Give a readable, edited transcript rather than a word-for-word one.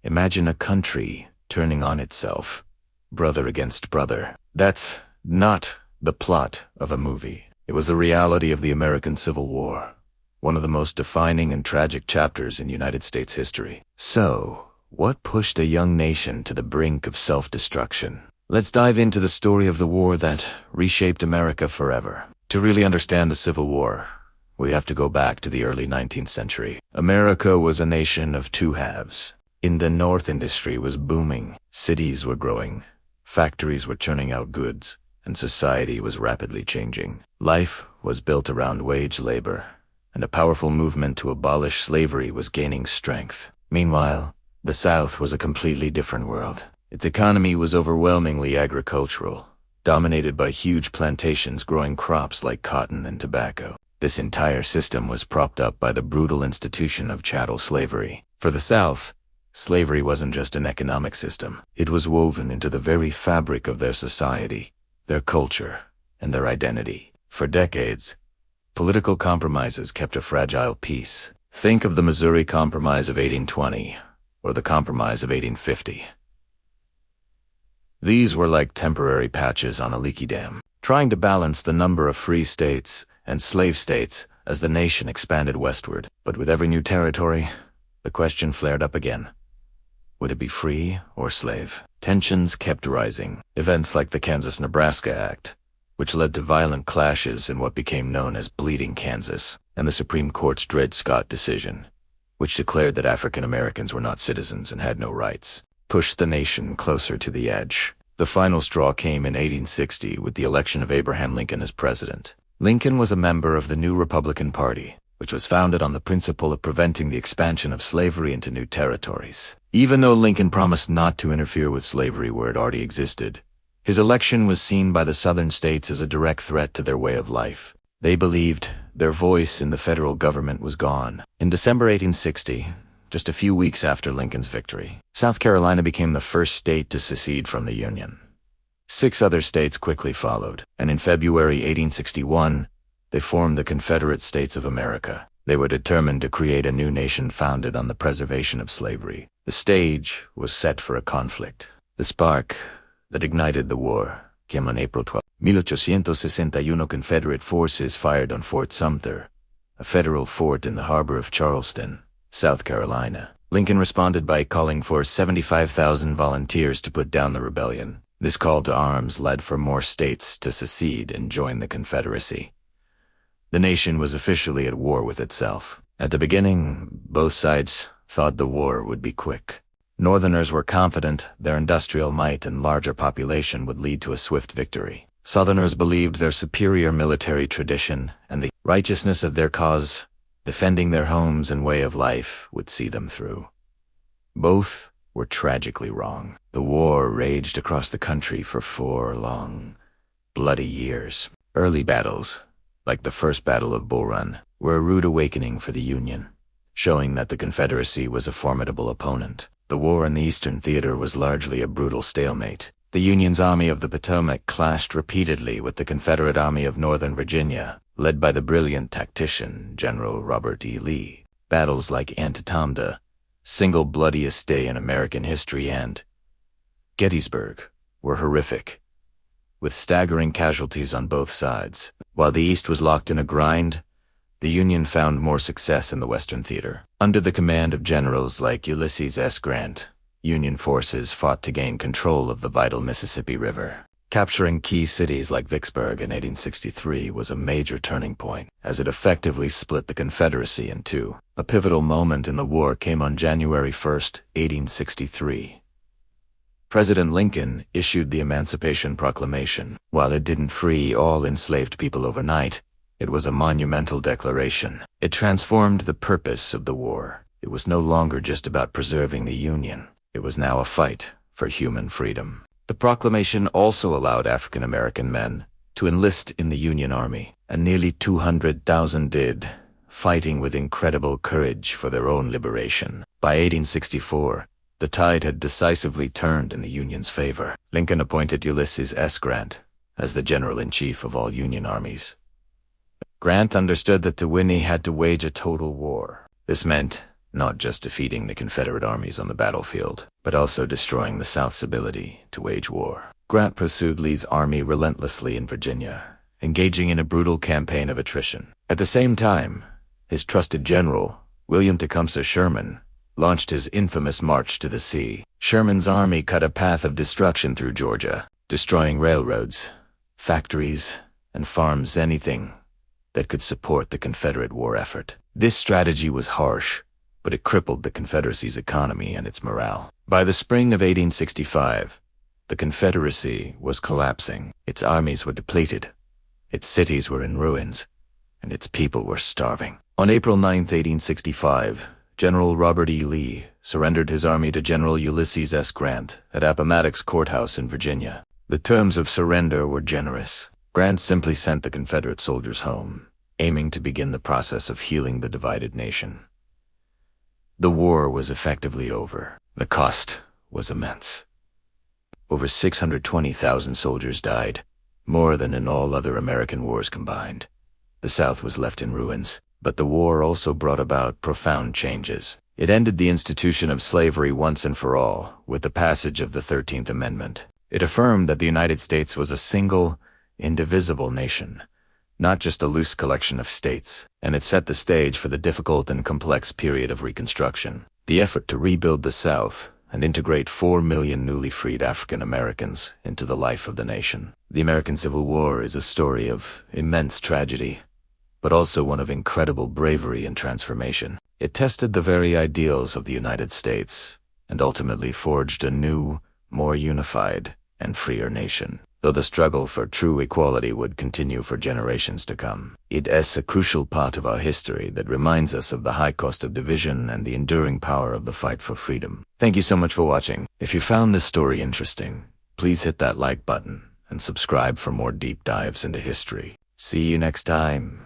Imagine a country turning on itself, brother against brother. That's not the plot of a movie. It was the reality of the American Civil War, one of the most defining and tragic chapters in United States history. So, what pushed a young nation to the brink of self-destruction? Let's dive into the story of the war that reshaped America forever. To really understand the Civil War, we have to go back to the early 19th century. America was a nation of two halves. In the North, industry was booming, cities were growing, factories were churning out goods, and society was rapidly changing. Life was built around wage labor, and a powerful movement to abolish slavery was gaining strength. Meanwhile, the South was a completely different world. Its economy was overwhelmingly agricultural, dominated by huge plantations growing crops like cotton and tobacco. This entire system was propped up by the brutal institution of chattel slavery. For the South, slavery wasn't just an economic system. It was woven into the very fabric of their society, their culture, and their identity. For decades, political compromises kept a fragile peace. Think of the Missouri Compromise of 1820, or the Compromise of 1850. These were like temporary patches on a leaky dam, trying to balance the number of free states and slave states as the nation expanded westward. But with every new territory, the question flared up again. Would it be free or slave? Tensions kept rising. Events like the Kansas-Nebraska Act, which led to violent clashes in what became known as Bleeding Kansas, and the Supreme Court's Dred Scott decision, which declared that African Americans were not citizens and had no rights, pushed the nation closer to the edge. The final straw came in 1860 with the election of Abraham Lincoln as president. Lincoln was a member of the new Republican Party, which was founded on the principle of preventing the expansion of slavery into new territories. Even though Lincoln promised not to interfere with slavery where it already existed, his election was seen by the southern states as a direct threat to their way of life. They believed their voice in the federal government was gone. In December 1860, just a few weeks after Lincoln's victory, South Carolina became the first state to secede from the Union. 6 other states quickly followed, and in February 1861, they formed the Confederate States of America. They were determined to create a new nation founded on the preservation of slavery. The stage was set for a conflict. The spark that ignited the war came on April 12, 1861. Confederate forces fired on Fort Sumter, a federal fort in the harbor of Charleston, South Carolina. Lincoln responded by calling for 75,000 volunteers to put down the rebellion. This call to arms led for more states to secede and join the Confederacy. The nation was officially at war with itself. At the beginning, both sides thought the war would be quick. Northerners were confident their industrial might and larger population would lead to a swift victory. Southerners believed their superior military tradition and the righteousness of their cause, defending their homes and way of life, would see them through. Both were tragically wrong. The war raged across the country for 4 long, bloody years. Early battles, like the First Battle of Bull Run, were a rude awakening for the Union, showing that the Confederacy was a formidable opponent. The war in the Eastern Theater was largely a brutal stalemate. The Union's Army of the Potomac clashed repeatedly with the Confederate Army of Northern Virginia, led by the brilliant tactician General Robert E. Lee. Battles like Antietam, single bloodiest day in American history, and Gettysburg were horrific, with staggering casualties on both sides. While the East was locked in a grind, the Union found more success in the Western Theater. Under the command of generals like Ulysses S. Grant, Union forces fought to gain control of the vital Mississippi River. Capturing key cities like Vicksburg in 1863 was a major turning point, as it effectively split the Confederacy in two. A pivotal moment in the war came on January 1, 1863. President Lincoln issued the Emancipation Proclamation. While it didn't free all enslaved people overnight, it was a monumental declaration. It transformed the purpose of the war. It was no longer just about preserving the Union. It was now a fight for human freedom. The proclamation also allowed African American men to enlist in the Union Army, and nearly 200,000 did, fighting with incredible courage for their own liberation. By 1864, the tide had decisively turned in the Union's favor. Lincoln appointed Ulysses S. Grant as the general-in-chief of all Union armies. Grant understood that to win he had to wage a total war. This meant not just defeating the Confederate armies on the battlefield, but also destroying the South's ability to wage war. Grant pursued Lee's army relentlessly in Virginia, engaging in a brutal campaign of attrition. At the same time, his trusted general, William Tecumseh Sherman, launched his infamous March to the Sea. Sherman's army cut a path of destruction through Georgia, destroying railroads, factories, and farms, anything that could support the Confederate war effort. This strategy was harsh, but it crippled the Confederacy's economy and its morale. By the spring of 1865, the Confederacy was collapsing. Its armies were depleted, its cities were in ruins, and its people were starving. On April 9, 1865, General Robert E. Lee surrendered his army to General Ulysses S. Grant at Appomattox Courthouse in Virginia. The terms of surrender were generous. Grant simply sent the Confederate soldiers home, aiming to begin the process of healing the divided nation. The war was effectively over. The cost was immense. Over 620,000 soldiers died, more than in all other American wars combined. The South was left in ruins, but the war also brought about profound changes. It ended the institution of slavery once and for all with the passage of the 13th Amendment. It affirmed that the United States was a single, indivisible nation, not just a loose collection of states, and it set the stage for the difficult and complex period of Reconstruction. The effort to rebuild the South and integrate 4 million newly freed African Americans into the life of the nation. The American Civil War is a story of immense tragedy, but also one of incredible bravery and transformation. It tested the very ideals of the United States and ultimately forged a new, more unified, and freer nation. Though the struggle for true equality would continue for generations to come, it is a crucial part of our history that reminds us of the high cost of division and the enduring power of the fight for freedom. Thank you so much for watching. If you found this story interesting, please hit that like button and subscribe for more deep dives into history. See you next time.